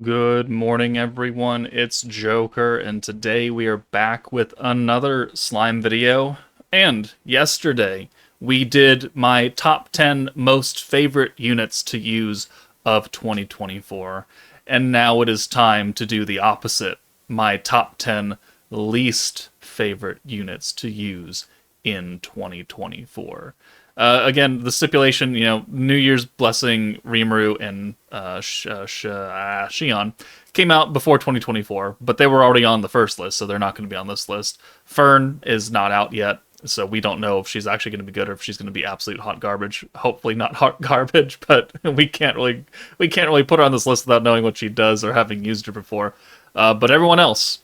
Good morning, everyone. It's Joker, and today we are back with another slime video. And yesterday, we did my top 10 most favorite units to use of 2024. And now it is time to do the opposite, my top 10 least favorite units to use in 2024. Again, the stipulation, New Year's Blessing, Rimuru, and Shion came out before 2024, but they were already on the first list, so they're not going to be on this list. Fern is not out yet, so we don't know if she's actually going to be good or if she's going to be absolute hot garbage. Hopefully not hot garbage, but we can't really put her on this list without knowing what she does or having used her before. But everyone else,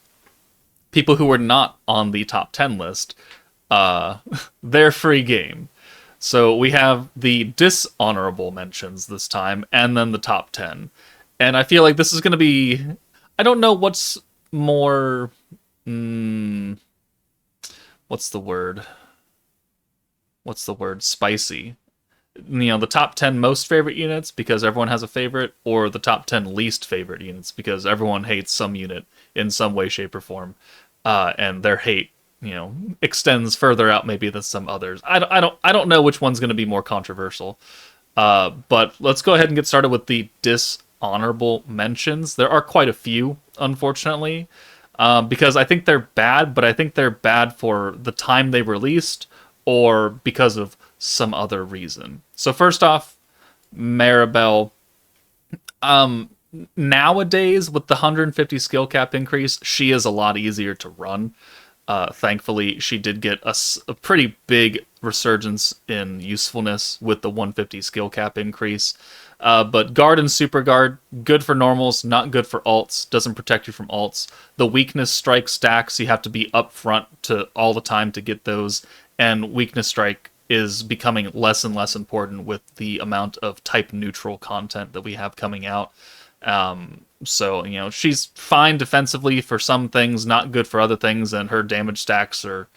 people who were not on the top 10 list, they're free game. So we have the dishonorable mentions this time, and then the top 10. And I feel like this is going to be. I don't know what's more. What's the word? What's the word? Spicy. The top 10 most favorite units because everyone has a favorite, or the top 10 least favorite units because everyone hates some unit in some way, shape, or form. And their hate extends further out maybe than some others. I don't know which one's going to be more controversial. But let's go ahead and get started with the dishonorable mentions. There are quite a few, unfortunately, because I think they're bad, but I think they're bad for the time they released or because of some other reason. So first off, Maribel. Nowadays, with the 150 skill cap increase, she is a lot easier to run. Thankfully, she did get a pretty big resurgence in usefulness with the 150 skill cap increase. But Guard and Super Guard, good for normals, not good for alts, doesn't protect you from alts. The weakness strike stacks, you have to be up front to all the time to get those, and weakness strike is becoming less and less important with the amount of type neutral content that we have coming out. So, she's fine defensively for some things, not good for other things, and her damage stacks are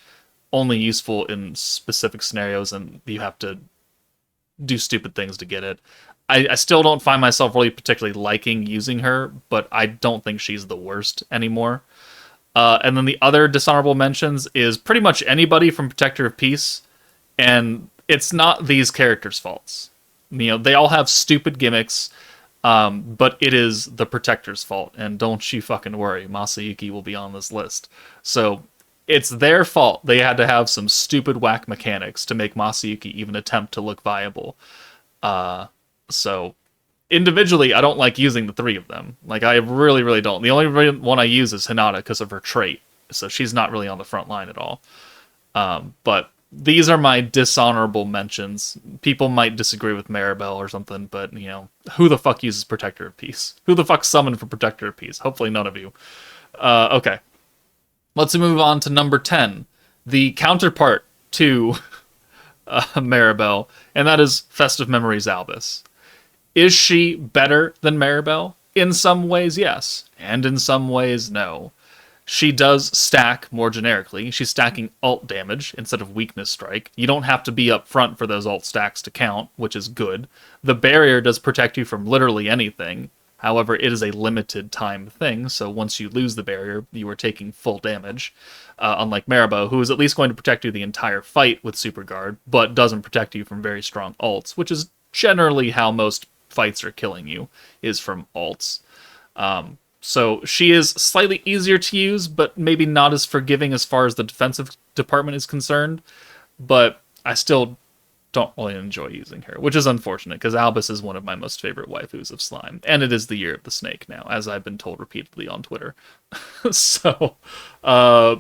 only useful in specific scenarios, and you have to do stupid things to get it. I still don't find myself really particularly liking using her, but I don't think she's the worst anymore. And then the other dishonorable mentions is pretty much anybody from Protector of Peace, and it's not these characters' faults. They all have stupid gimmicks. But it is the Protector's fault, and don't you fucking worry, Masayuki will be on this list. So it's their fault they had to have some stupid whack mechanics to make Masayuki even attempt to look viable. So individually, I don't like using the three of them. Like, I really, really don't. The only one I use is Hinata because of her trait, so she's not really on the front line at all. But these are my dishonorable mentions. People might disagree with Maribel or something, but, who the fuck uses Protector of Peace? Who the fuck summoned for Protector of Peace? Hopefully none of you. Okay. Let's move on to number 10. The counterpart to Maribel, and that is Festive Memories Albis. Is she better than Maribel? In some ways, yes. And in some ways, no. She does stack more generically. She's stacking alt damage instead of weakness strike. You don't have to be up front for those alt stacks to count, which is good. The barrier does protect you from literally anything. However, it is a limited time thing, so once you lose the barrier, you are taking full damage. Unlike Maribel, who is at least going to protect you the entire fight with Super Guard, but doesn't protect you from very strong alts, which is generally how most fights are killing you, is from alts. So she is slightly easier to use, but maybe not as forgiving as far as the defensive department is concerned. But I still don't really enjoy using her, which is unfortunate because Albis is one of my most favorite waifus of slime. And it is the year of the snake now, as I've been told repeatedly on Twitter. So,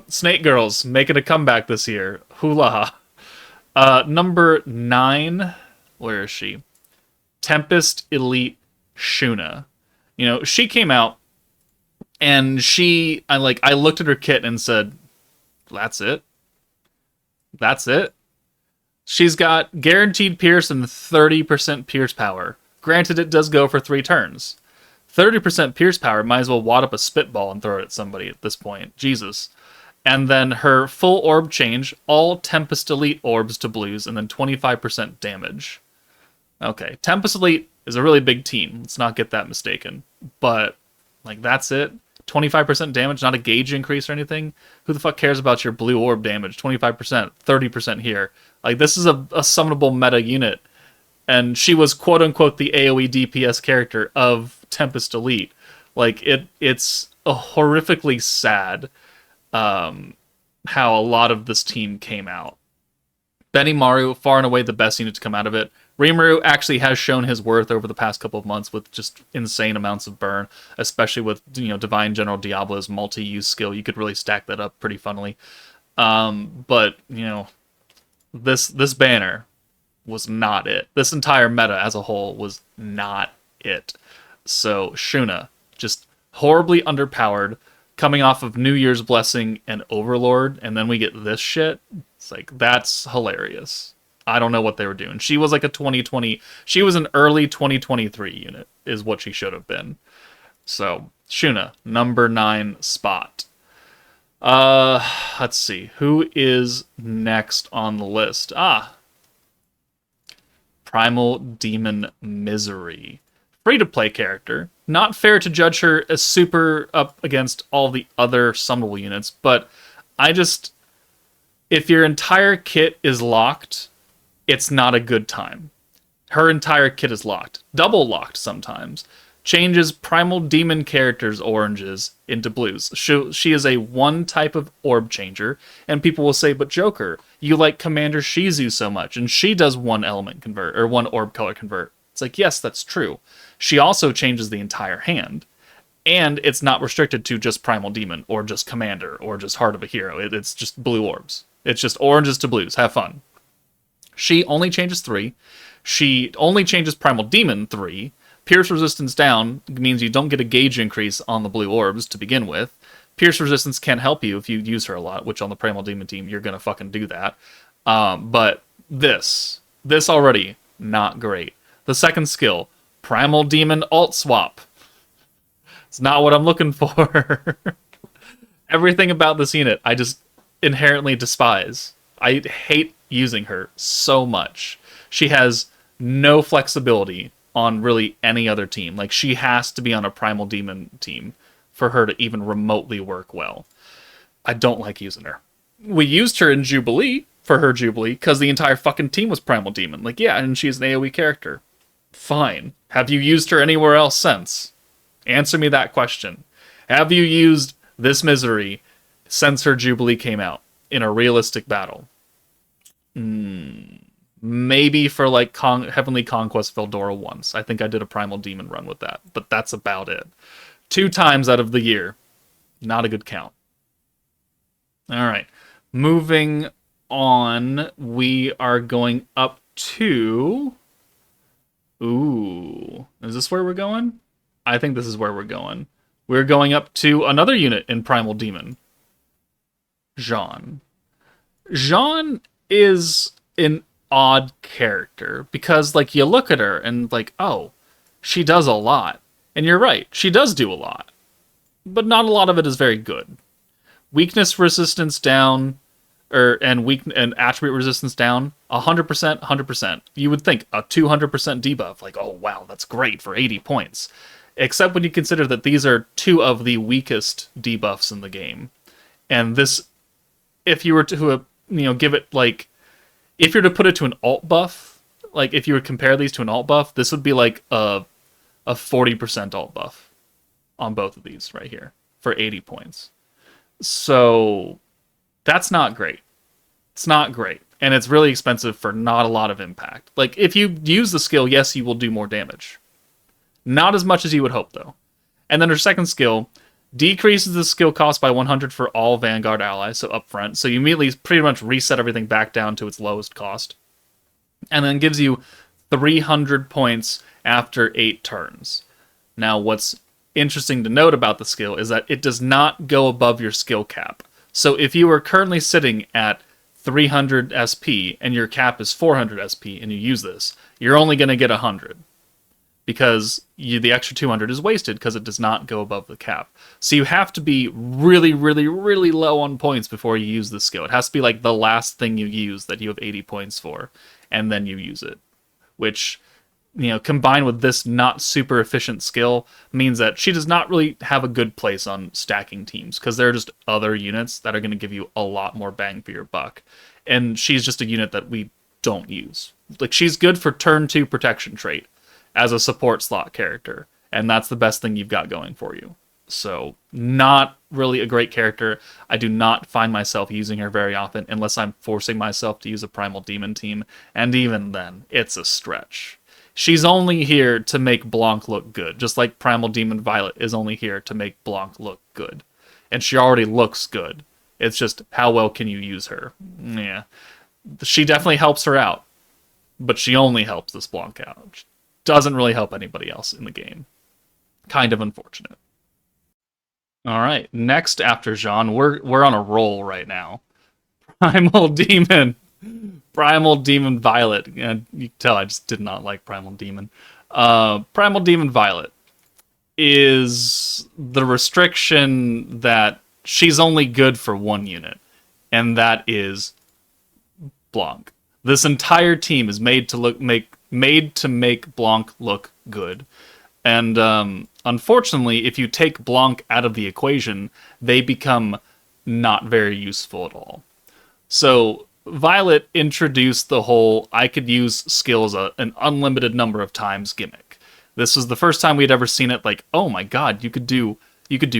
Snake Girls making a comeback this year. Hula. Number 9, where is she? Tempest Elite Shuna. She came out, and I looked at her kit and said, that's it? That's it? She's got guaranteed pierce and 30% pierce power. Granted, it does go for 3 turns. 30% pierce power, might as well wad up a spitball and throw it at somebody at this point. Jesus. And then her full orb change, all Tempest Elite orbs to blues, and then 25% damage. Okay, Tempest Elite is a really big team. Let's not get that mistaken. But Like, that's it. 25% damage, not a gauge increase or anything. Who the fuck cares about your blue orb damage? 25%, 30% here. Like, this is a summonable meta unit. And she was quote unquote the AoE DPS character of Tempest Elite. Like, it's a horrifically sad how a lot of this team came out. Benimaru, far and away the best unit to come out of it. Rimuru actually has shown his worth over the past couple of months with just insane amounts of burn, especially with, you know, Divine General Diablo's multi-use skill. You could really stack that up pretty funnily. But, you know, this banner was not it. This entire meta as a whole was not it. So Shuna, just horribly underpowered, coming off of New Year's Blessing and Overlord, and then we get this shit. It's like, that's hilarious. I don't know what they were doing. She was like a 2020... She was an early 2023 unit, is what she should have been. So, Shuna, number 9 spot. Let's see. Who is next on the list? Primal Demon Misery. Free-to-play character. Not fair to judge her as super up against all the other summonable units, but I just... If your entire kit is locked, it's not a good time. Her entire kit is locked. Double locked sometimes. Changes Primal Demon characters' oranges into blues. She is a one type of orb changer, and people will say, but Joker, you like Commander Shizu so much, and she does one element convert, or one orb color convert. It's like, yes, that's true. She also changes the entire hand. And it's not restricted to just Primal Demon, or just Commander, or just Heart of a Hero. It's just blue orbs. It's just oranges to blues. Have fun. She only changes 3. She only changes Primal Demon 3. Pierce resistance down means you don't get a gauge increase on the blue orbs to begin with. Pierce resistance can help you if you use her a lot, which on the Primal Demon team, you're going to fucking do that. But this already, not great. The second skill, Primal Demon alt swap. It's not what I'm looking for. Everything about this unit, I just inherently despise. I hate using her so much. She has no flexibility on really any other team. Like, she has to be on a Primal Demon team for her to even remotely work well. I don't like using her. We used her in Jubilee, for her Jubilee, because the entire fucking team was Primal Demon. Like, yeah, and she's an AoE character. Fine. Have you used her anywhere else since? Answer me that question. Have you used this misery since her Jubilee came out in a realistic battle? Maybe for like Heavenly Conquest Veldora once. I think I did a Primal Demon run with that, but that's about it. 2 times out of the year. Not a good count. Alright. Moving on, we are going up to... Ooh. Is this where we're going? I think this is where we're going. We're going up to another unit in Primal Demon. Jaune. Jaune is an odd character because, like, you look at her and, like, oh, she does a lot. And you're right, she does do a lot. But not a lot of it is very good. Weakness resistance down, and attribute resistance down, 100%, 100%. You would think a 200% debuff, like, oh wow, that's great for 80 points. Except when you consider that these are 2 of the weakest debuffs in the game. And this, if you were to, give it, like, if you were to put it to an alt buff, like, if you would compare these to an alt buff, this would be like a 40% alt buff on both of these right here for 80 points. So that's not great. It's not great. And it's really expensive for not a lot of impact. Like, if you use the skill, yes, you will do more damage. Not as much as you would hope, though. And then her second skill decreases the skill cost by 100 for all Vanguard allies, so up front. So you immediately pretty much reset everything back down to its lowest cost. And then gives you 300 points after 8 turns. Now, what's interesting to note about the skill is that it does not go above your skill cap. So if you are currently sitting at 300 SP and your cap is 400 SP and you use this, you're only going to get 100. Because the extra 200 is wasted because it does not go above the cap. So you have to be really, really, really low on points before you use this skill. It has to be like the last thing you use that you have 80 points for, and then you use it. Which combined with this not super efficient skill, means that she does not really have a good place on stacking teams, because there are just other units that are going to give you a lot more bang for your buck. And she's just a unit that we don't use. Like, she's good for turn 2 protection trait as a support slot character, and that's the best thing you've got going for you. So, not really a great character. I do not find myself using her very often unless I'm forcing myself to use a Primal Demon team, and even then, it's a stretch. She's only here to make Blanc look good, just like Primal Demon Violet is only here to make Blanc look good. And she already looks good. It's just, how well can you use her? Yeah. She definitely helps her out, but she only helps this Blanc out. She doesn't really help anybody else in the game. Kind of unfortunate. All right, next after Jaune, we're on a roll right now. Primal Demon. Primal Demon Violet. And you can tell I just did not like Primal Demon. Primal Demon Violet is the restriction that she's only good for one unit, and that is Blanc. This entire team is made to make Blanc look good. And unfortunately, if you take Blanc out of the equation, they become not very useful at all. So Violet introduced the whole I could use skills an unlimited number of times gimmick. This was the first time we'd ever seen it. Like, oh my god, you could do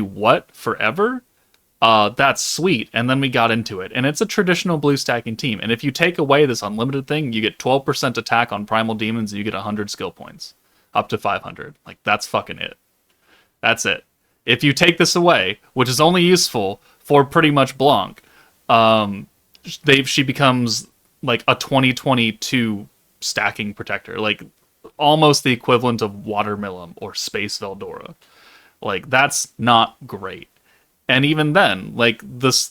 what forever? That's sweet. And then we got into it, and it's a traditional blue stacking team. And if you take away this unlimited thing, you get 12% attack on Primal Demons, and you get 100 skill points, up to 500. Like, that's fucking it. That's it. If you take this away, which is only useful for pretty much Blanc, she becomes like a 2022 stacking protector, like almost the equivalent of Watermelon or Space Veldora. Like, that's not great. And even then, like, the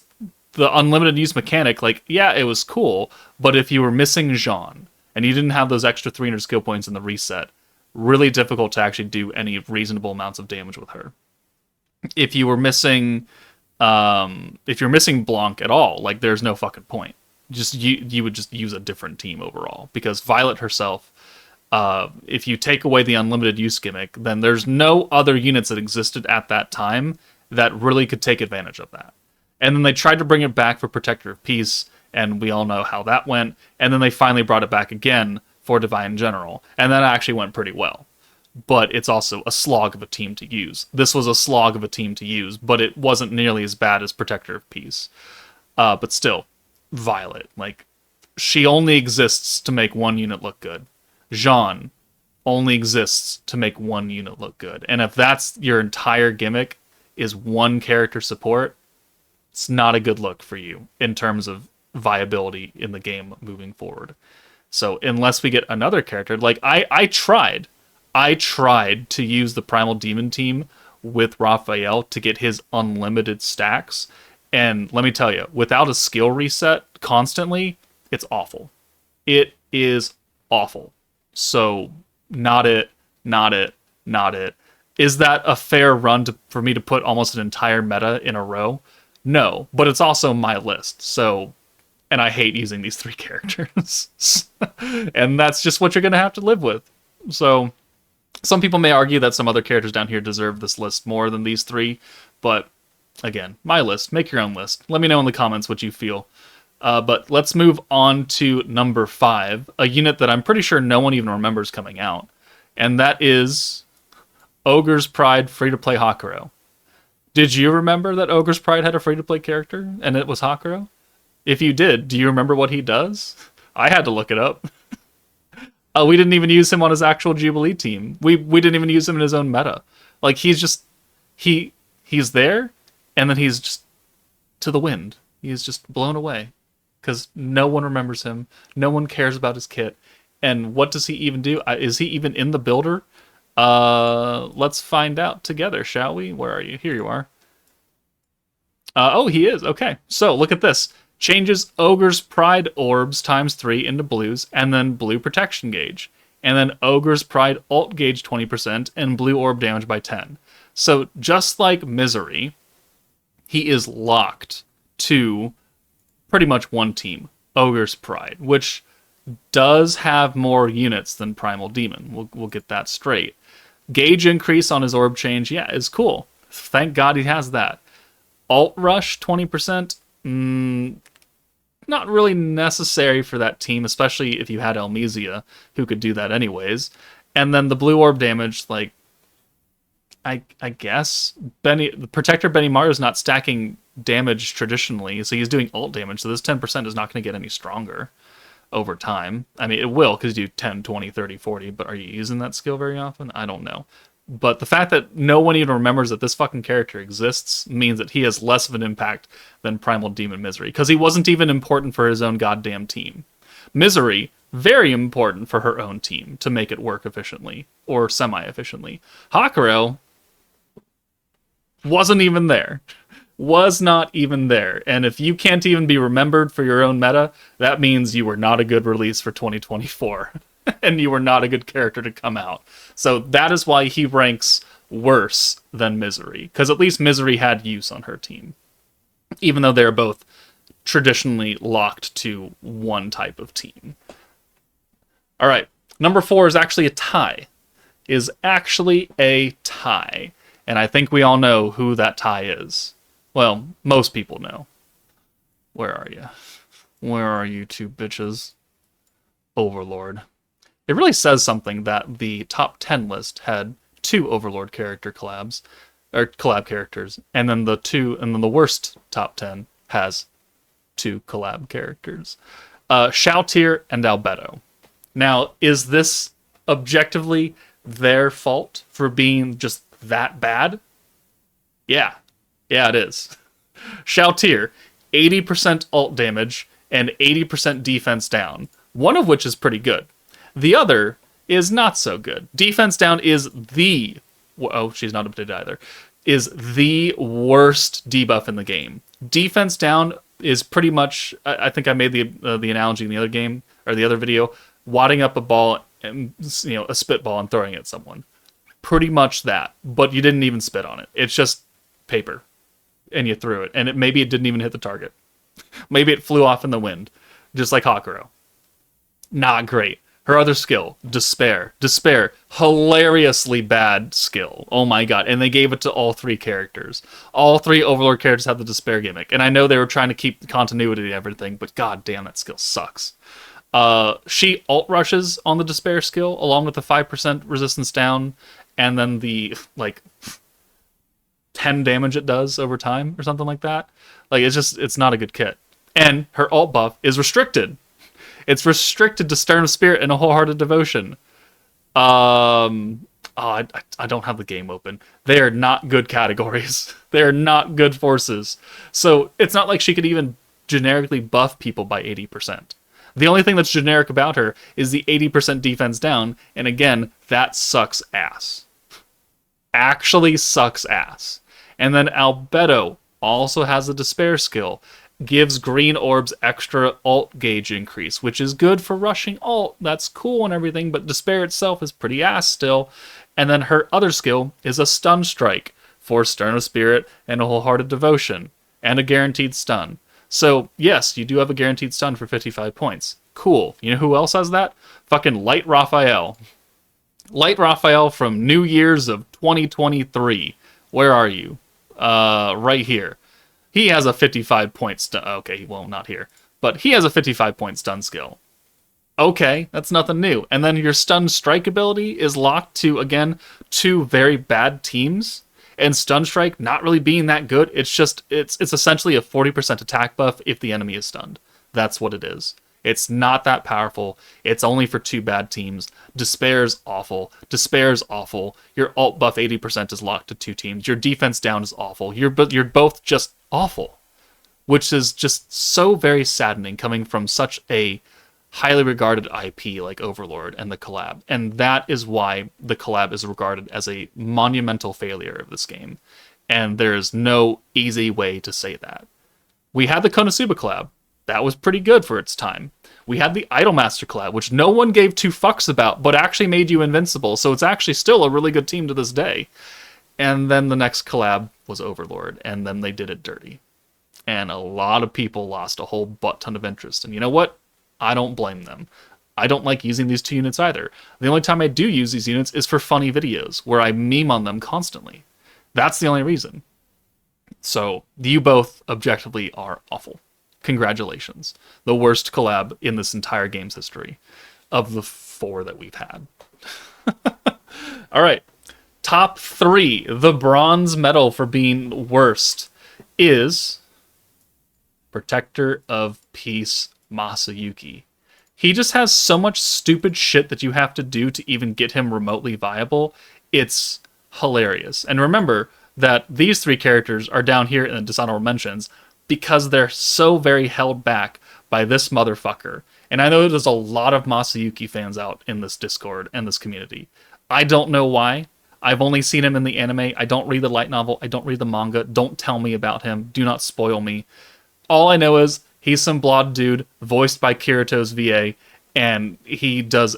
unlimited use mechanic, like, yeah, it was cool, but if you were missing Jaune and you didn't have those extra 300 skill points in the reset, really difficult to actually do any reasonable amounts of damage with her. If you were missing Blanc at all, like, there's no fucking point. Just you would just use a different team overall, because Violet herself, if you take away the unlimited use gimmick, then there's no other units that existed at that time that really could take advantage of that. And then they tried to bring it back for Protector of Peace, and we all know how that went. And then they finally brought it back again for Divine General, and that actually went pretty well. But it's also a slog of a team to use. This was a slog of a team to use, but it wasn't nearly as bad as Protector of Peace. But still, Violet, like, she only exists to make one unit look good. Jaune only exists to make one unit look good. And if that's your entire gimmick, is one character support, it's not a good look for you in terms of viability in the game moving forward. So unless we get another character, like, I tried to use the Primal Demon team with Raphael to get his unlimited stacks, and let me tell you, without a skill reset constantly, it's awful. It is awful. So, not it. Is that a fair run for me to put almost an entire meta in a row? No, but it's also my list, so, and I hate using these 3 characters. And that's just what you're going to have to live with. So, some people may argue that some other characters down here deserve this list more than these 3, but again, my list. Make your own list. Let me know in the comments what you feel. But let's move on to number 5, a unit that I'm pretty sure no one even remembers coming out, and that is Ogre's Pride free-to-play Hakurou. Did you remember that Ogre's Pride had a free-to-play character, and it was Hakurou? If you did, do you remember what he does? I had to look it up. We didn't even use him on his actual Jubilee team. We didn't even use him in his own meta. Like, he's just... He's there, and then he's just to the wind. He's just blown away. Because no one remembers him. No one cares about his kit. And what does he even do? Is he even in the builder? Let's find out together, shall we? Where are you? Here you are. Oh, he is. Okay. So, look at this. Changes Ogre's Pride orbs ×3 into blues, and then blue protection gauge. And then Ogre's Pride ult gauge 20%, and blue orb damage by 10. So, just like Misery, he is locked to pretty much one team, Ogre's Pride, which does have more units than Primal Demon. We'll get that straight. Gauge increase on his orb change, yeah, is cool. Thank God he has that. Alt rush 20%, not really necessary for that team, especially if you had Elmesia, who could do that anyways. And then the blue orb damage, like, I guess the Protector Benimaru is not stacking damage traditionally, so he's doing alt damage, so this 10% is not going to get any stronger over time. I mean, it will, because you do 10, 20, 30, 40, but are you using that skill very often? I don't know. But the fact that no one even remembers that this fucking character exists means that he has less of an impact than Primal Demon Misery, because he wasn't even important for his own goddamn team. Misery, very important for her own team to make it work efficiently, or semi-efficiently. Hakurou wasn't even there. Was not even there. And if you can't even be remembered for your own meta, that means you were not a good release for 2024. And you were not a good character to come out. So that is why he ranks worse than Misery. Because at least Misery had use on her team. Even though they're both traditionally locked to one type of team. Alright, number 4 is actually a tie. And I think we all know who that tie is. Well, most people know. Where are you? Where are you two bitches? Overlord. It really says something that the top 10 list had 2 Overlord character collabs, or collab characters, and then the worst top 10 has 2 collab characters. Shalltear and Aletto. Now, is this objectively their fault for being just that bad? Yeah, it is. Shalltear, 80% ult damage and 80% defense down, one of which is pretty good. The other is not so good. Defense down is she's not updated either, is the worst debuff in the game. Defense down is pretty much, I think I made the analogy in the other game, or the other video, wadding up a ball, and a spitball and throwing it at someone. Pretty much that, but you didn't even spit on it. It's just paper, and you threw it, and maybe it didn't even hit the target. Maybe it flew off in the wind, just like Hakurou. Not great. Her other skill, Despair. Despair, hilariously bad skill. Oh my god. And they gave it to all 3 characters. All 3 Overlord characters have the Despair gimmick. And I know they were trying to keep the continuity and everything, but god damn, that skill sucks. She alt rushes on the Despair skill, along with the 5% resistance down, and then the, 10 damage it does over time, or something like that. It's not a good kit. And her alt buff is restricted. It's restricted to Stern of Spirit and a Wholehearted Devotion. I don't have the game open. They are not good categories. They are not good forces. So it's not like she could even generically buff people by 80%. The only thing that's generic about her is the 80% defense down, and again, that sucks ass. Actually sucks ass. And then Aletto also has the Despair skill. Gives green orbs extra alt gauge increase, which is good for rushing alt. That's cool and everything, but Despair itself is pretty ass still. And then her other skill is a stun strike for Stern of Spirit and a Wholehearted Devotion, and a guaranteed stun. So, yes, you do have a guaranteed stun for 55 points. Cool. You know who else has that? Fucking Light Raphael. Light Raphael from New Year's of 2023. Where are you? Right here. He has a 55-point stun. Okay, well, not here. But he has a 55-point stun skill. Okay, that's nothing new. And then your stun strike ability is locked to, again, 2 very bad teams. And stun strike not really being that good. It's essentially a 40% attack buff if the enemy is stunned. That's what it is. It's not that powerful. It's only for 2 bad teams. Despair's awful. Despair's awful. Your alt buff 80% is locked to 2 teams. Your defense down is awful. You're both just awful. Which is just so very saddening coming from such a highly regarded IP like Overlord and the collab. And that is why the collab is regarded as a monumental failure of this game. And there is no easy way to say that. We had the Konosuba collab. That was pretty good for its time. We had the Idolmaster collab, which no one gave 2 fucks about, but actually made you invincible, so it's actually still a really good team to this day. And then the next collab was Overlord, and then they did it dirty. And a lot of people lost a whole butt ton of interest. And you know what? I don't blame them. I don't like using these 2 units either. The only time I do use these units is for funny videos, where I meme on them constantly. That's the only reason. So, you both objectively are awful. Congratulations. The worst collab in this entire game's history of the 4 that we've had. Alright. Top 3. The bronze medal for being worst is Protector of Peace Masayuki. He just has so much stupid shit that you have to do to even get him remotely viable. It's hilarious. And remember that these 3 characters are down here in the dishonorable mentions because they're so very held back by this motherfucker. And I know there's a lot of Masayuki fans out in this Discord and this community. I don't know why. I've only seen him in the anime. I don't read the light novel. I don't read the manga. Don't tell me about him. Do not spoil me. All I know is he's some blonde dude voiced by Kirito's VA, and he does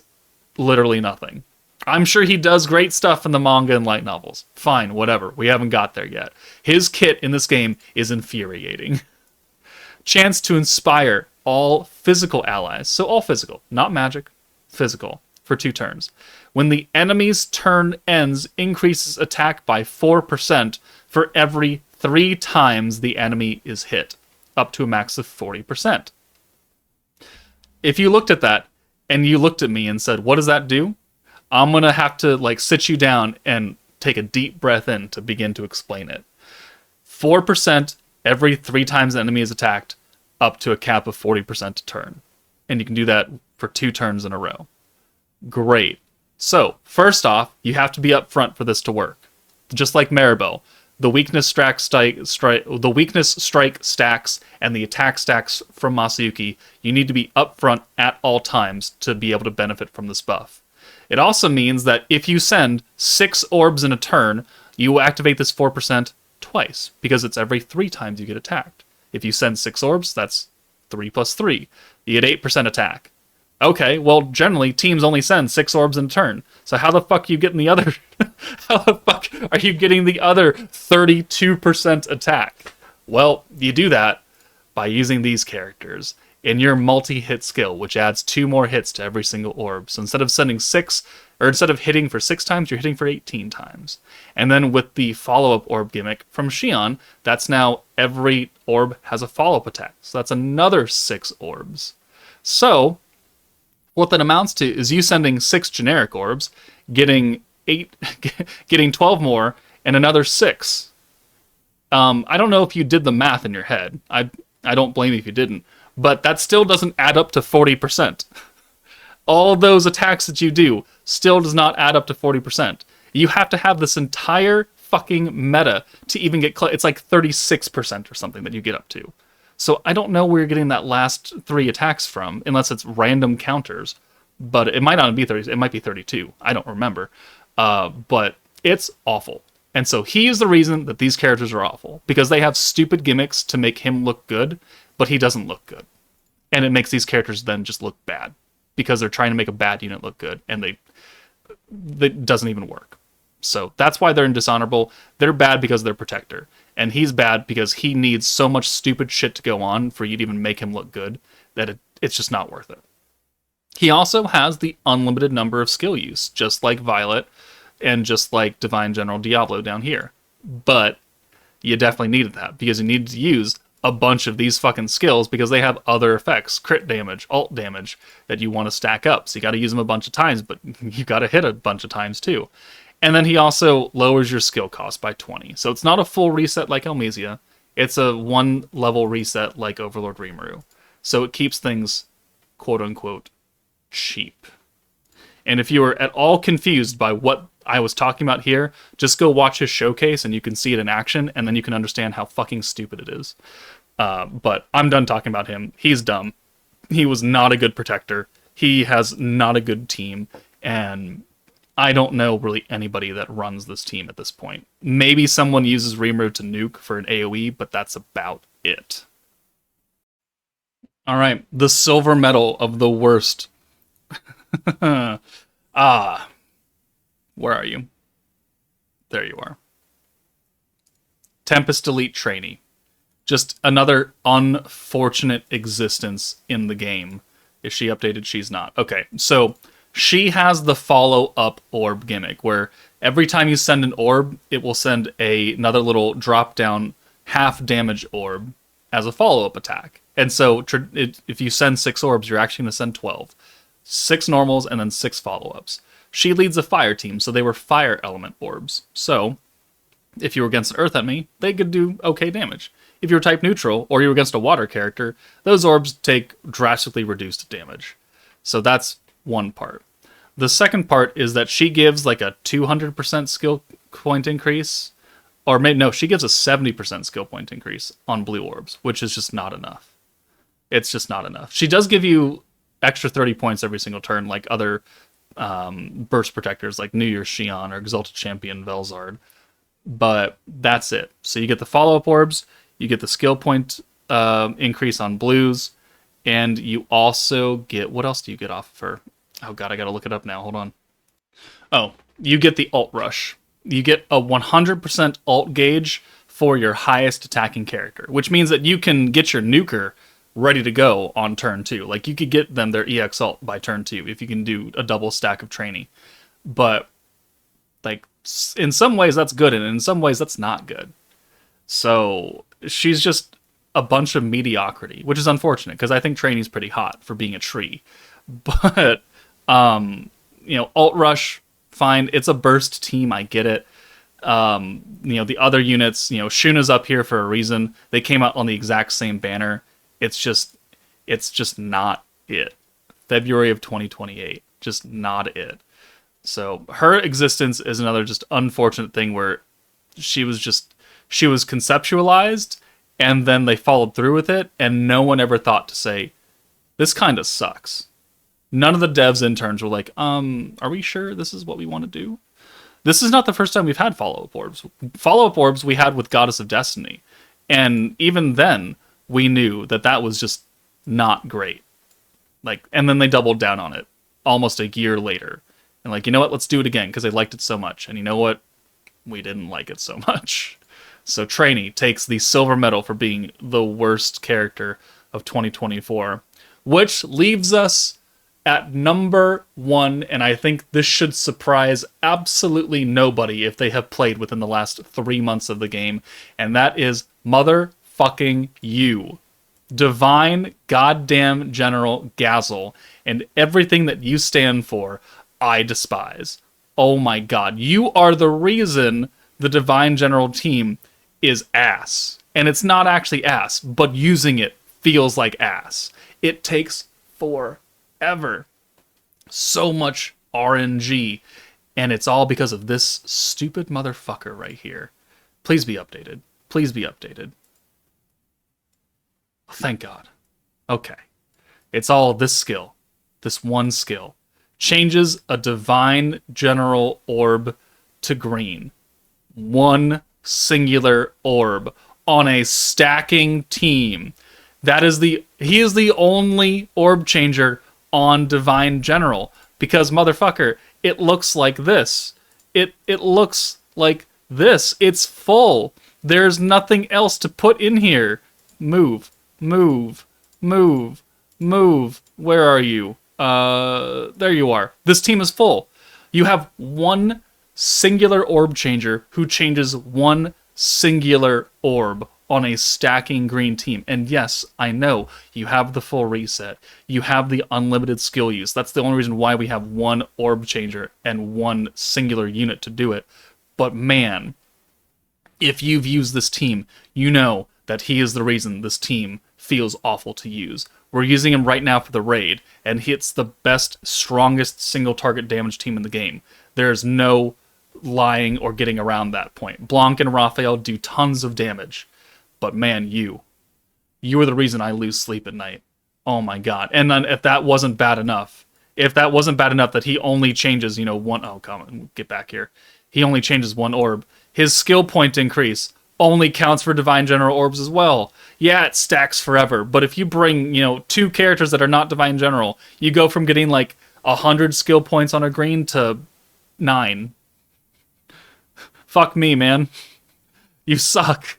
literally nothing. I'm sure he does great stuff in the manga and light novels. Fine, whatever. We haven't got there yet. His kit in this game is infuriating. Chance to inspire all physical allies. So all physical, not magic, physical, for 2 turns. When the enemy's turn ends, increases attack by 4% for every 3 times the enemy is hit, up to a max of 40%. If you looked at that, and you looked at me and said, what does that do? I'm going to have to sit you down and take a deep breath in to begin to explain it. 4% every 3 times the enemy is attacked, up to a cap of 40% a turn. And you can do that for 2 turns in a row. Great. So, first off, you have to be up front for this to work. Just like Maribel, the weakness strike stacks and the attack stacks from Masayuki, you need to be up front at all times to be able to benefit from this buff. It also means that if you send 6 orbs in a turn, you will activate this 4% twice, because it's every 3 times you get attacked. If you send 6 orbs, that's 3 plus 3. You get 8% attack. Okay, well, generally, teams only send 6 orbs in a turn. So how the fuck are you getting the other... how the fuck are you getting the other 32% attack? Well, you do that by using these characters in your multi-hit skill, which adds 2 more hits to every single orb. So instead of sending 6, or instead of hitting for 6 times, you're hitting for 18 times. And then with the follow-up orb gimmick from Shion, that's now every orb has a follow-up attack. So that's another 6 orbs. So what that amounts to is you sending 6 generic orbs, getting 12 more, and another 6. I don't know if you did the math in your head. I don't blame you if you didn't. But that still doesn't add up to 40%. All those attacks that you do still does not add up to 40%. You have to have this entire fucking meta to even get... It's like 36% or something that you get up to. So I don't know where you're getting that last 3 attacks from, unless it's random counters. But it might not be 30. It might be 32. I don't remember. But it's awful. And so he is the reason that these characters are awful. Because they have stupid gimmicks to make him look good, but he doesn't look good. And it makes these characters then just look bad. Because they're trying to make a bad unit look good, and it doesn't even work. So that's why they're in Dishonorable. They're bad because they're Protector. And he's bad because he needs so much stupid shit to go on for you to even make him look good that it's just not worth it. He also has the unlimited number of skill use, just like Violet and just like Divine General Diablo down here. But you definitely needed that because you needed to use a bunch of these fucking skills because they have other effects, crit damage, alt damage, that you want to stack up. So you got to use them a bunch of times, but you got to hit a bunch of times too. And then he also lowers your skill cost by 20. So it's not a full reset like Elmesia. It's a 1 level reset like Overlord Rimuru. So it keeps things, quote unquote, cheap. And if you were at all confused by what I was talking about here, just go watch his showcase and you can see it in action, and then you can understand how fucking stupid it is. But I'm done talking about him. He's dumb. He was not a good Protector. He has not a good team, and I don't know really anybody that runs this team at this point. Maybe someone uses Rimuru to nuke for an AoE, but that's about it. Alright, the silver medal of the worst. Where are you? There you are. Tempest Elite Treyni. Just another unfortunate existence in the game. Is she updated? She's not. Okay, so she has the follow-up orb gimmick, where every time you send an orb, it will send another little drop-down half-damage orb as a follow-up attack. And so if you send 6 orbs, you're actually going to send 12. 6 normals and then 6 follow-ups. She leads a fire team, so they were fire element orbs. So if you were against an earth enemy, they could do okay damage. If you were type neutral, or you were against a water character, those orbs take drastically reduced damage. So that's one part. The second part is that she gives like a 200% skill point increase. Or maybe, no, she gives a 70% skill point increase on blue orbs, which is just not enough. It's just not enough. She does give you extra 30 points every single turn, like other burst protectors, like New Year's Xion or Exalted Champion Velzard. But that's it. So you get the follow-up orbs, you get the skill point increase on blues, and you also get... What else do you get off of her? Oh god, I gotta look it up now. Hold on. Oh, you get the ult rush. You get a 100% ult gauge for your highest attacking character, which means that you can get your nuker ready to go on turn 2. Like, you could get them their EX ult by turn 2 if you can do a double stack of Treyni. But, like, in some ways that's good, and in some ways that's not good. So, she's just a bunch of mediocrity, which is unfortunate, because I think Treyni's pretty hot for being a tree. But, ult rush, fine. It's a burst team, I get it. The other units, Shuna's up here for a reason. They came out on the exact same banner. It's just not it. February of 2028, just not it. So her existence is another just unfortunate thing where she was conceptualized and then they followed through with it, and no one ever thought to say, this kind of sucks. None of the devs interns were like, are we sure this is what we want to do? This is not the first time we've had follow-up orbs. Follow-up orbs we had with Goddess of Destiny. And even then, we knew that was just not great. And then they doubled down on it almost a year later. And you know what? Let's do it again, because they liked it so much. And you know what? We didn't like it so much. So Treyni takes the silver medal for being the worst character of 2024, which leaves us at number 1, and I think this should surprise absolutely nobody if they have played within the last 3 months of the game, and that is motherfucking you. Divine goddamn General Gazel, and everything that you stand for, I despise. Oh my god, you are the reason the Divine General team is ass. And it's not actually ass, but using it feels like ass. It takes forever. So much RNG, and it's all because of this stupid motherfucker right here. Please be updated. Please be updated. Thank God. Okay. It's all this skill. This one skill. Changes a Divine General orb to green. One singular orb on a stacking team. He is the only orb changer on Divine General, because motherfucker, it looks like this. It looks like this. It's full. There's nothing else to put in here. Move. Move. Move. Move. Where are you? There you are. This team is full. You have one singular orb changer who changes one singular orb on a stacking green team. And yes, I know, you have the full reset. You have the unlimited skill use. That's the only reason why we have one orb changer and one singular unit to do it. But man, if you've used this team, you know that he is the reason this team feels awful to use. We're using him right now for the raid, and it's the best, strongest single target damage team in the game. There's no lying or getting around that point. Blanc and Raphael do tons of damage. But man, you are the reason I lose sleep at night. Oh my god. And then if that wasn't bad enough that he only changes, one... Oh, come on, get back here. He only changes one orb. His skill point increase only counts for Divine General orbs as well. Yeah, it stacks forever. But if you bring, 2 characters that are not Divine General, you go from getting 100 skill points on a green to 9. Fuck me, man. You suck.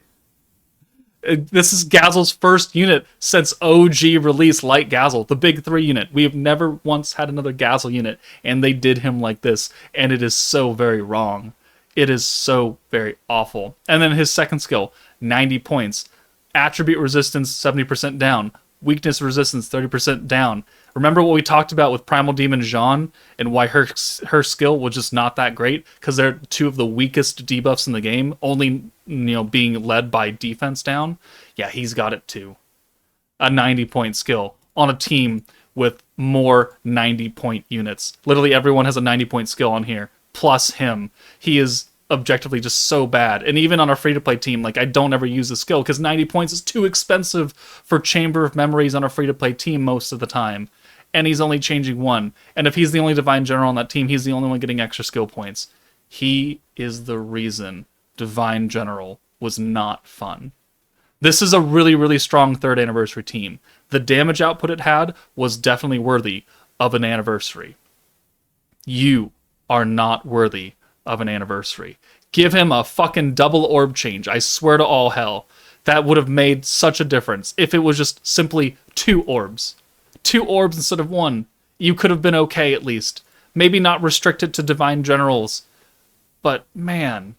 This is Gazel's first unit since OG release Light Gazel, the big 3 unit. We have never once had another Gazel unit, and they did him like this, and it is so very wrong. It is so very awful. And then his second skill, 90 points. Attribute resistance, 70% down. Weakness resistance, 30% down. Remember what we talked about with Primal Demon Jaune and why her skill was just not that great? Because they're 2 of the weakest debuffs in the game, only being led by defense down. Yeah, he's got it too. A 90-point skill on a team with more 90-point units. Literally everyone has a 90-point skill on here, plus him. He is objectively just so bad. And even on our free-to-play team, like, I don't ever use the skill because 90 points is too expensive for Chamber of Memories on a free-to-play team most of the time. And he's only changing 1. And if he's the only Divine General on that team, he's the only one getting extra skill points. He is the reason Divine General was not fun. This is a really, really strong 3rd anniversary team. The damage output it had was definitely worthy of an anniversary. You are not worthy of an anniversary. Give him a fucking double orb change. I swear to all hell. That would have made such a difference. If it was just simply 2 orbs. 2 orbs instead of 1. You could have been okay at least. Maybe not restricted to Divine Generals. But man,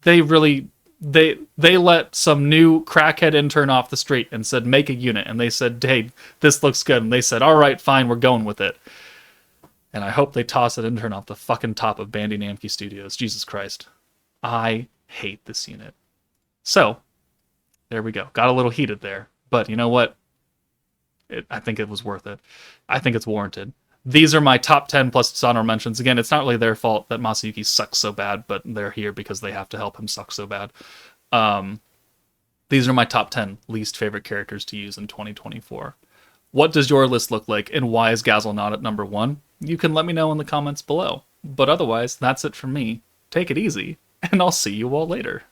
they really... They let some new crackhead intern off the street and said, make a unit. And they said, hey, this looks good. And they said, all right, fine, we're going with it. And I hope they toss that intern off the fucking top of Bandai Namco Studios. Jesus Christ. I hate this unit. So, there we go. Got a little heated there. But you know what? I think it was worth it. I think it's warranted. These are my top 10 plus Dishonorable mentions. Again, it's not really their fault that Masayuki sucks so bad, but they're here because they have to help him suck so bad. These are my top 10 least favorite characters to use in 2024. What does your list look like, and why is Gazel not at number 1? You can let me know in the comments below. But otherwise, that's it from me. Take it easy, and I'll see you all later.